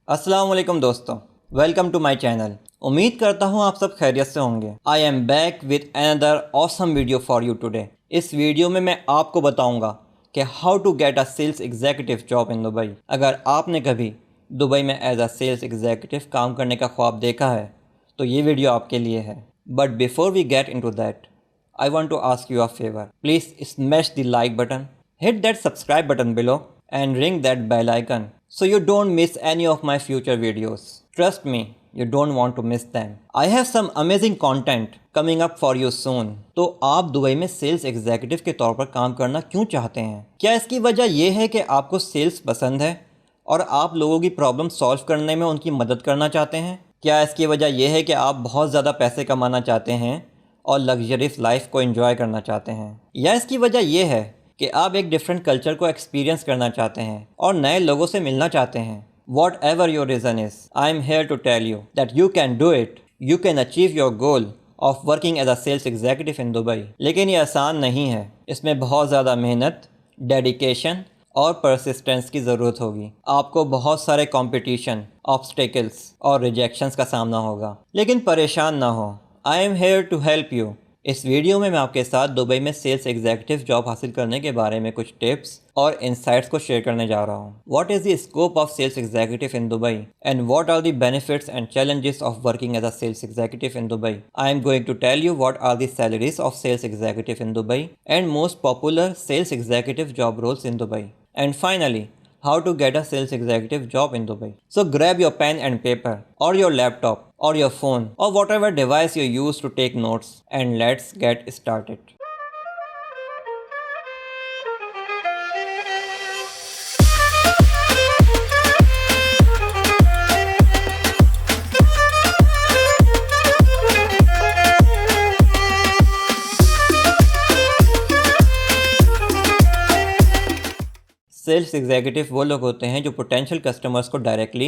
अस्सलाम वालेकुम दोस्तों, वेलकम टू माय चैनल। उम्मीद करता हूँ आप सब खैरियत से होंगे। I am back with another awesome video for you today. इस वीडियो में मैं आपको बताऊंगा कि how to get a sales executive job in Dubai. अगर आपने कभी दुबई में एज अ सेल्स एग्जीक्यूटिव काम करने का ख्वाब देखा है तो ये वीडियो आपके लिए है। But before we get into that, I want to ask you a favor. Please smash the like button, hit that subscribe button below and ring that bell icon so you don't miss any of my future videos. Trust me, you don't want to miss them. I have some amazing content coming up for you soon. तो आप Dubai में sales executive के तौर पर काम करना क्यों चाहते हैं? क्या इसकी वजह यह है कि आपको सेल्स पसंद है और आप लोगों की प्रॉब्लम सॉल्व करने में उनकी मदद करना चाहते हैं? क्या इसकी वजह यह है कि आप बहुत ज़्यादा पैसे कमाना चाहते हैं और लग्जरियस लाइफ को एंजॉय करना चाहते हैं? या इसकी वजह यह है कि आप एक डिफरेंट कल्चर को एक्सपीरियंस करना चाहते हैं और नए लोगों से मिलना चाहते हैं? Whatever your reason is, I am here to tell you that you can do it. You can achieve your goal of working as a sales executive in Dubai. लेकिन ये आसान नहीं है, इसमें बहुत ज़्यादा मेहनत, डेडिकेशन और परसिस्टेंस की ज़रूरत होगी। आपको बहुत सारे कंपटीशन, ऑब्स्टेकल्स और रिजेक्शंस का सामना होगा। लेकिन परेशान ना हो, I am here to help you. इस वीडियो में मैं आपके साथ दुबई में सेल्स एग्जीक्यूटिव जॉब हासिल करने के बारे में कुछ टिप्स और इंसाइट्स को शेयर करने जा रहा हूँ। What is the scope of sales executive in Dubai and what are the benefits and challenges of working as a sales executive in Dubai. I am going to tell you what are the salaries of sales executive in Dubai and most popular sales executive job roles in Dubai. And finally, how to get a sales executive job in Dubai. So grab your pen and paper or your laptop or your phone or whatever device you use to take notes and let's get started. Sales executive वो लोग होते हैं जो potential customers को directly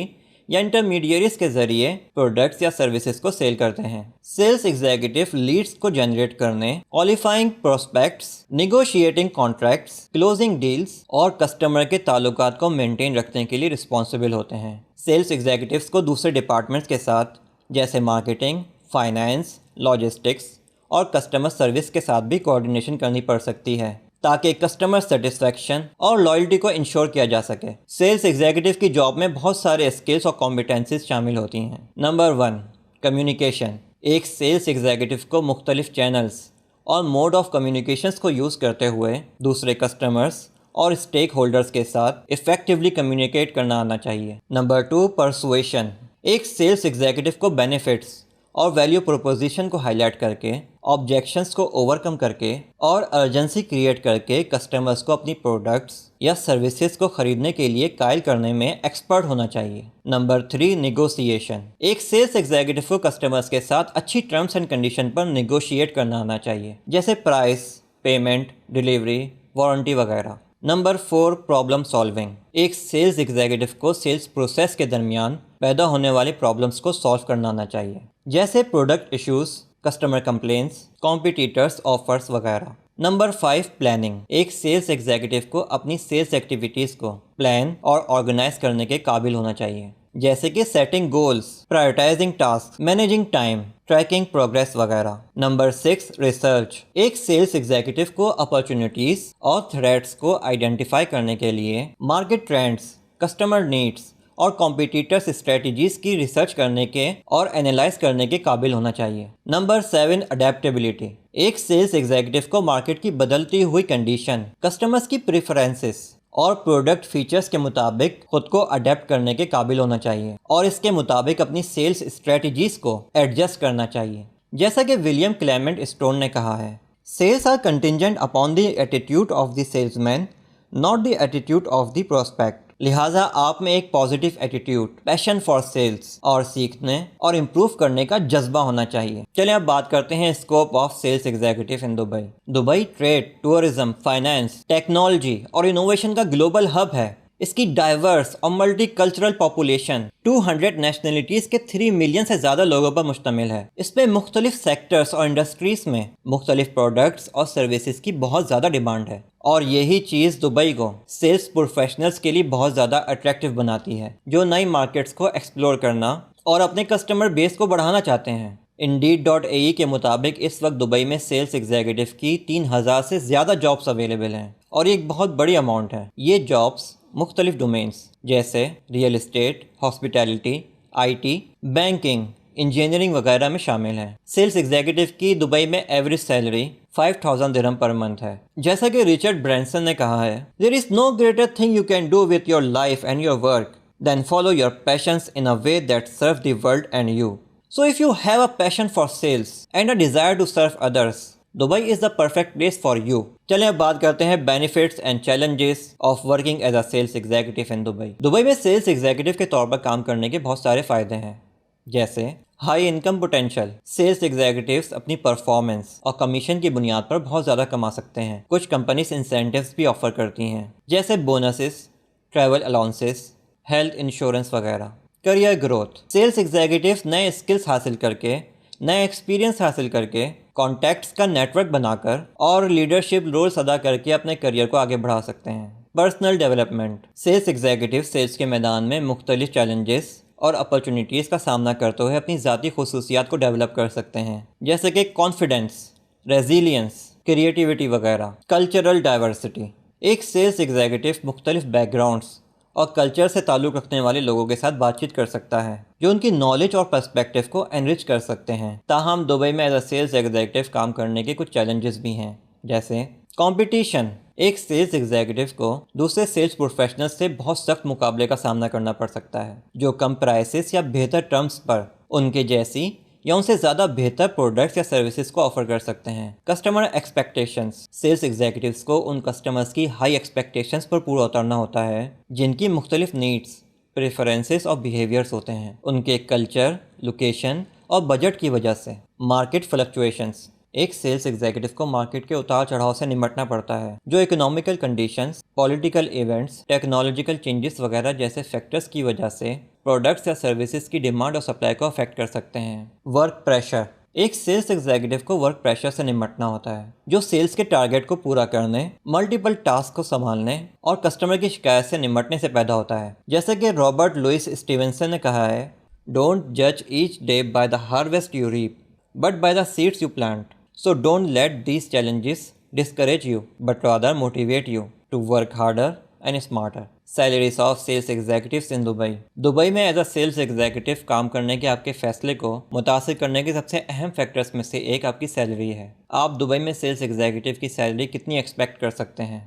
या इंटरमीडिएरीज के ज़रिए products या सर्विसेज को सेल करते हैं। सेल्स एग्जीक्यूटिव लीड्स को जनरेट करने, qualifying prospects, negotiating contracts, closing deals और कस्टमर के ताल्लुकात को मेंटेन रखने के लिए रिस्पॉन्सिबल होते हैं। सेल्स एग्जीक्यूटिव्स को दूसरे डिपार्टमेंट्स के साथ जैसे मार्केटिंग, फाइनेंस, लॉजिस्टिक्स और कस्टमर सर्विस के साथ भी कोऑर्डिनेशन करनी पड़ सकती है ताकि कस्टमर सेटिस्फैक्शन और लॉयल्टी को इंश्योर किया जा सके। सेल्स एग्जीक्यूटिव की जॉब में बहुत सारे स्किल्स और कॉम्पिटेंसीज शामिल होती हैं। Number 1, communication. एक सेल्स एग्जीक्यूटिव को मुख्तलिफ चैनल्स और मोड ऑफ कम्युनिकेशंस को यूज़ करते हुए दूसरे कस्टमर्स और स्टेक होल्डर्स के साथ इफ़ेक्टिवली कम्युनिकेट करना आना चाहिए। Number 2, persuasion. एक सेल्स एग्जीक्यूटिव को बेनिफिट्स और वैल्यू प्रोपोजिशन को हाईलाइट करके, ऑब्जेक्शंस को ओवरकम करके और अर्जेंसी क्रिएट करके कस्टमर्स को अपनी प्रोडक्ट्स या सर्विसेज को खरीदने के लिए कायल करने में एक्सपर्ट होना चाहिए। Number 3, negotiation. एक सेल्स एग्जीक्यूटिव को कस्टमर्स के साथ अच्छी टर्म्स एंड कंडीशन पर निगोशिएट करना आना चाहिए, जैसे प्राइस, पेमेंट, डिलीवरी, वारंटी वगैरह। Number 4, problem solving. एक सेल्स एग्जीक्यूटिव को सेल्स प्रोसेस के दरमियान पैदा होने वाली प्रॉब्लम्स को सॉल्व करना आना चाहिए, जैसे product issues, customer complaints, competitors offers वगैरह। Number 5, planning. एक सेल्स एग्जीक्यूटिव को अपनी सेल्स एक्टिविटीज़ को प्लान और ऑर्गेनाइज करने के काबिल होना चाहिए, जैसे कि setting goals, prioritising task, managing time, tracking progress वगैरह। Number 6, research. एक सेल्स एग्जीक्यूटिव को अपॉर्चुनिटीज़ और थ्रेट्स को आइडेंटिफाई करने के लिए मार्केट ट्रेंड्स, कस्टमर नीड्स और कॉम्पिटिटर्स स्ट्रेटजीज की रिसर्च करने के और एनालाइज करने के काबिल होना चाहिए। Number 7, adaptability. एक सेल्स एग्जीक्यूटिव को मार्केट की बदलती हुई कंडीशन, कस्टमर्स की प्रेफरेंसेस और प्रोडक्ट फीचर्स के मुताबिक खुद को अडेप्ट करने के काबिल होना चाहिए और इसके मुताबिक अपनी सेल्स स्ट्रेटजीज को एडजस्ट करना चाहिए। जैसा कि विलियम क्लेमेंट स्टोन ने कहा है, sales are contingent upon the attitude of the salesman, not the attitude of the prospect. लिहाजा आप में एक positive attitude, passion for sales और सीखने और इम्प्रूव करने का जज्बा होना चाहिए। चलिए अब बात करते हैं scope of sales executive in Dubai. Dubai trade, tourism, finance, technology और इनोवेशन का ग्लोबल हब है। इसकी डाइवर्स और मल्टीकल्चरल पॉपुलेशन 200 नेशनलिटीज़ के 3 मिलियन से ज़्यादा लोगों पर मुश्तमिल है। इसमें मुख्तलिफ सेक्टर्स और इंडस्ट्रीज़ में मुख्तलिफ प्रोडक्ट्स और सर्विसेज की बहुत ज़्यादा डिमांड है, और यही चीज़ दुबई को सेल्स प्रोफेशनल्स के लिए बहुत ज़्यादा अट्रैक्टिव बनाती है, जो नई मार्केट्स को एक्सप्लोर करना और अपने कस्टमर बेस को बढ़ाना चाहते हैं। Indeed.ae के मुताबिक इस वक्त दुबई में सेल्स एग्जीक्यूटिव की 3000 से ज़्यादा जॉब्स अवेलेबल हैं, और ये एक बहुत बड़ी अमाउंट है। ये जॉब्स मुख्तलिफ डोमेन्स जैसे real estate, hospitality, IT, banking, engineering वगैरह में शामिल हैं। सेल्स एग्जीक्यूटिव की दुबई में एवरेज सैलरी 5000 दिरहम पर मंथ है। जैसा कि रिचर्ड ब्रांसन ने कहा है, there is no greater thing you can do with your life and your work than follow your passions in a way that serve the world and you. So if you have a passion for sales and a desire to serve others, Dubai is the perfect place for you. चलें अब बात करते हैं benefits and challenges of working as a sales executive in Dubai. Dubai में sales executive के तौर पर काम करने के बहुत सारे फ़ायदे हैं, जैसे high income potential. Sales executives अपनी परफॉर्मेंस और कमीशन की बुनियाद पर बहुत ज़्यादा कमा सकते हैं। कुछ कंपनीज इंसेंटिव्स भी ऑफर करती हैं, जैसे bonuses, travel allowances, health insurance वगैरह। Career growth. सेल्स एग्जीक्यूटिव्स नए स्किल्स हासिल करके, नए एक्सपीरियंस हासिल करके, कॉन्टैक्ट्स का नेटवर्क बनाकर और लीडरशिप रोल्स अदा करके अपने करियर को आगे बढ़ा सकते हैं। Personal development. Sales executive sales के मैदान में मुख्तलिफ चैलेंजेस और अपॉर्चुनिटीज़ का सामना करते हुए अपनी ज़ाती खुसूसियात को डेवलप कर सकते हैं, जैसे कि कॉन्फिडेंस, रेजिलियंस, क्रिएटिविटी वगैरह। Cultural diversity. एक सेल्स एग्जीक्यूटिव मुख्तलिफ बैकग्राउंड्स और कल्चर से ताल्लुक़ रखने वाले लोगों के साथ बातचीत कर सकता है, जो उनकी नॉलेज और पर्सपेक्टिव को एनरिच कर सकते हैं। ताहम दुबई में एज अ सेल्स एग्जीक्यूटिव काम करने के कुछ चैलेंजेस भी हैं, जैसे कंपटीशन। एक सेल्स एग्जीक्यूटिव को दूसरे सेल्स प्रोफेशनल्स से बहुत सख्त मुकाबले का सामना करना पड़ सकता है, जो कम प्राइसेस या बेहतर टर्म्स पर उनके जैसी या उनसे ज़्यादा बेहतर प्रोडक्ट्स या सर्विसेज को ऑफर कर सकते हैं। Customer expectations. सेल्स एग्जीक्यूटिव्स को उन कस्टमर्स की हाई एक्सपेक्टेशंस पर पूरा उतरना होता है, जिनकी मुख्तलिफ नीड्स, प्रेफरेंसेस और बिहेवियर्स होते हैं, उनके कल्चर, लोकेशन और बजट की वजह से। Market fluctuations. एक सेल्स एग्जीक्यूटिव को मार्केट के उतार चढ़ाव से निपटना पड़ता है, जो economical conditions, political events, technological changes वगैरह जैसे फैक्टर्स की वजह से प्रोडक्ट्स या सर्विसेज की डिमांड और सप्लाई को अफेक्ट कर सकते हैं। Work pressure. एक सेल्स एग्जीक्यूटिव को वर्क प्रेशर से निपटना होता है, जो सेल्स के टारगेट को पूरा करने, मल्टीपल टास्क को संभालने और कस्टमर की शिकायत से निपटने से पैदा होता है। जैसे कि रॉबर्ट लुइस स्टीवेंसन ने कहा है, डोंट जज each day by the harvest you reap but by the seeds you plant. So don't let these challenges discourage you, but rather motivate you to work harder and smarter. Salaries of sales executives in Dubai. Dubai में as a sales executive काम करने के आपके फैसले को मुतासिर करने के सबसे अहम फैक्टर्स में से एक आपकी सैलरी है। आप दुबई में सेल्स एग्जीक्यूटिव की सैलरी कितनी एक्सपेक्ट कर सकते हैं?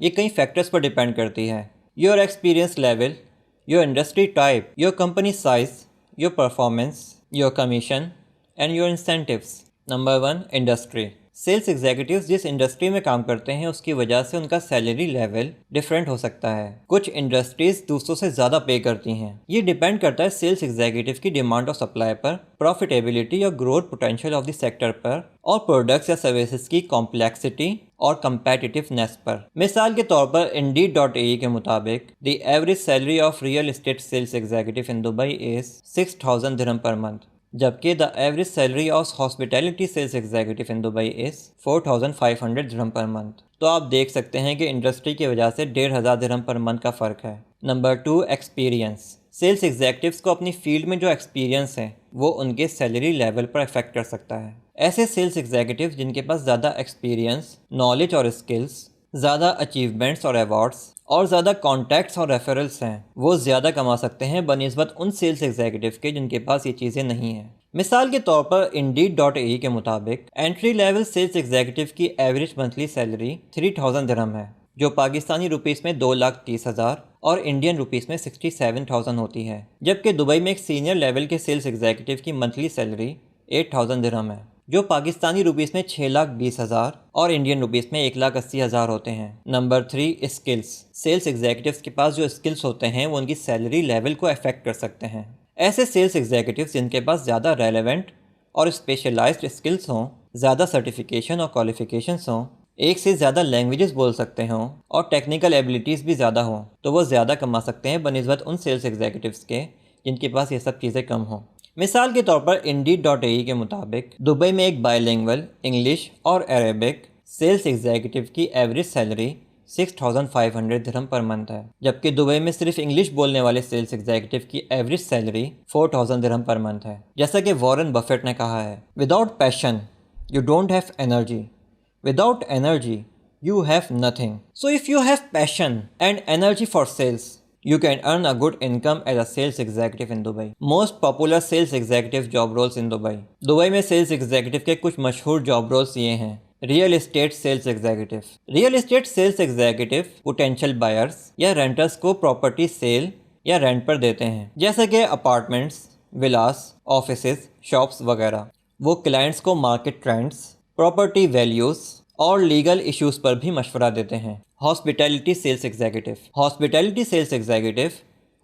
ये कई फैक्टर्स पर डिपेंड करती है। Your experience level, your industry type, your company size, your performance, your commission and your incentives. Number 1, industry. Sales executives जिस इंडस्ट्री में काम करते हैं उसकी वजह से उनका सैलरी लेवल डिफरेंट हो सकता है। कुछ इंडस्ट्रीज दूसरों से ज़्यादा पे करती हैं। ये डिपेंड करता है सेल्स एग्जीक्यूटिव की डिमांड और सप्लाई पर, प्रॉफिटेबिलिटी या growth potential of the sector पर, और प्रोडक्ट्स या सर्विसेज की कॉम्प्लेक्सिटी और कम्पेटिटिवनेस पर। मिसाल के तौर पर Indeed.ae के मुताबिक the average salary of real estate sales executive in Dubai is 6000 dirham per month, जबकि the average salary of hospitality sales executive in Dubai is 4500 dirham per month. तो आप देख सकते हैं कि इंडस्ट्री की वजह से 1500 दिरहम पर मंथ का फ़र्क है। Number 2, experience. सेल्स एग्जीक्यूटिव्स को अपनी फील्ड में जो एक्सपीरियंस है वो उनके सैलरी लेवल पर अफेक्ट कर सकता है। ऐसे सेल्स एग्जीक्यूटिव्स जिनके पास ज़्यादा एक्सपीरियंस, नॉलेज और स्किल्स, ज़्यादा अचीवमेंट्स और अवार्ड्स और ज़्यादा कॉन्टैक्ट्स और रेफरल्स हैं, वो ज़्यादा कमा सकते हैं बनिस्बत उन सेल्स एग्जीक्यूटिव के जिनके पास ये चीज़ें नहीं हैं। मिसाल के तौर पर Indeed.ae के मुताबिक एंट्री लेवल सेल्स एग्जीक्यूटिव की एवरेज मंथली सैलरी 3000 दिरहम है, जो पाकिस्तानी रुपीस में 2,30,000 और इंडियन रुपीस में 67,000 होती है, जबकि दुबई में एक सीनियर लेवल के सेल्स एग्जीक्यूटिव की मंथली सैलरी 8,000 दिरहम है, जो पाकिस्तानी रुपीस में 6,20,000 और इंडियन रुपीस में 1,80,000 होते हैं। Number 3, skills. सेल्स एग्जीक्यूटिव्स के पास जो स्किल्स होते हैं वो उनकी सैलरी लेवल को अफेक्ट कर सकते हैं। ऐसे सेल्स एग्जीक्यूटिव्स जिनके पास ज़्यादा रेलेवेंट और स्पेशलाइज्ड स्किल्स हों, ज़्यादा सर्टिफिकेशन और क्वालिफिकेशंस हों, एक से ज़्यादा लैंग्वेजेस बोल सकते हों और टेक्निकल एबिलिटीज़ भी ज़्यादा हों तो वो ज़्यादा कमा सकते हैं बनिस्बत उन सेल्स एग्जीक्यूटिव्स के जिनके पास ये सब चीज़ें कम हों। मिसाल के तौर पर Indeed.ae के मुताबिक दुबई में एक बायलिंगुअल इंग्लिश और अरेबिक सेल्स एग्जीक्यूटिव की एवरेज सैलरी 6,500 दिरहम पर मंथ है, जबकि दुबई में सिर्फ इंग्लिश बोलने वाले सेल्स एग्जीक्यूटिव की एवरेज सैलरी 4,000 दिरहम पर मंथ है। जैसा कि वॉरेन बफेट ने कहा है, without passion you don't have energy, without energy you have nothing. So if you have passion and energy for sales, you can earn a good income as a sales executive in Dubai. Most popular sales executive job roles in Dubai. Dubai में sales executive के कुछ मशहूर job roles ये हैं। Real estate sales executive. Real estate sales executive potential buyers या renters को property sale या rent पर देते हैं, जैसे कि अपार्टमेंट्स, विलास, ऑफिसेज, शॉप्स वगैरह। वो क्लाइंट्स को मार्केट ट्रेंड्स, प्रॉपर्टी वैल्यूज और लीगल इश्यूज पर भी मशवरा देते हैं। Hospitality sales executive. Hospitality sales executive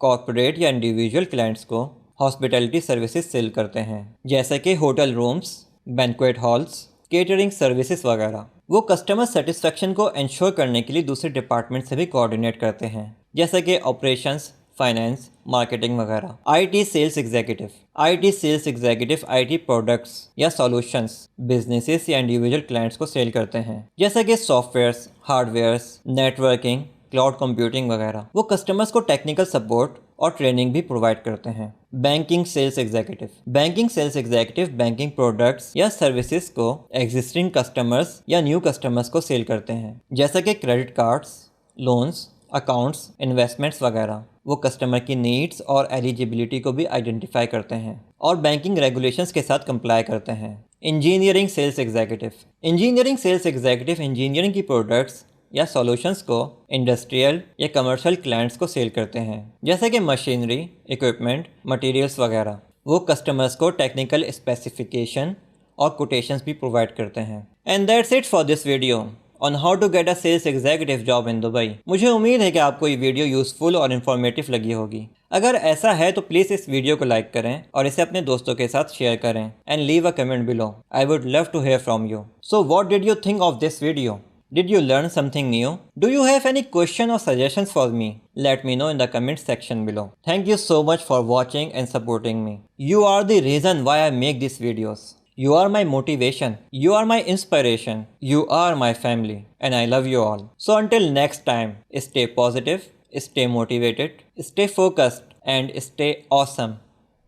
corporate या इंडिविजुअल क्लाइंट्स को हॉस्पिटैलिटी सर्विसेज सेल करते हैं, जैसे कि hotel rooms, banquet halls, catering services वगैरह। वो कस्टमर सेटिस्फेक्शन को इंश्योर करने के लिए दूसरे डिपार्टमेंट से भी कोऑर्डिनेट करते हैं, जैसे कि ऑपरेशंस, फाइनेंस, मार्केटिंग वगैरह। IT sales executive. IT sales executive IT products या सॉल्यूशंस बिजनेसेस या इंडिविजुअल क्लाइंट्स को सेल करते हैं, जैसे कि softwares, hardwares, networking, cloud computing वगैरह। वो कस्टमर्स को टेक्निकल सपोर्ट और ट्रेनिंग भी प्रोवाइड करते हैं। Banking sales executive. Banking sales executive banking products या सर्विसेज को एग्जिस्टिंग कस्टमर्स या न्यू कस्टमर्स को सेल करते हैं, जैसे कि credit cards, loans, accounts, investments वगैरह। वो कस्टमर की नीड्स और एलिजिबिलिटी को भी आइडेंटिफाई करते हैं और बैंकिंग रेगुलेशंस के साथ कंप्लाई करते हैं। Engineering sales executive. Engineering sales executive engineering की प्रोडक्ट्स या सॉल्यूशंस को इंडस्ट्रियल या कमर्शियल क्लाइंट्स को सेल करते हैं, जैसे कि मशीनरी, इक्विपमेंट, मटेरियल्स वगैरह। वो कस्टमर्स को टेक्निकल स्पेसिफिकेशन और कोटेशंस भी प्रोवाइड करते हैं। And that's it for this video on how to get a sales executive job in Dubai. मुझे उम्मीद है कि आपको ये वीडियो यूजफुल और इन्फॉर्मेटिव लगी होगी। अगर ऐसा है तो प्लीज़ इस वीडियो को लाइक करें और इसे अपने दोस्तों के साथ शेयर करें and leave a comment below. I would love to hear from you. So what did you think of this video? Did you learn something new? Do you have any question or suggestions for me? Let me know in the comment section below. Thank you so much for watching and supporting me. You are the reason why I make these videos. You are my motivation. You are my inspiration. You are my family. And I love you all. So until next time, stay positive, stay motivated, stay focused, and stay awesome.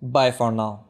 Bye for now.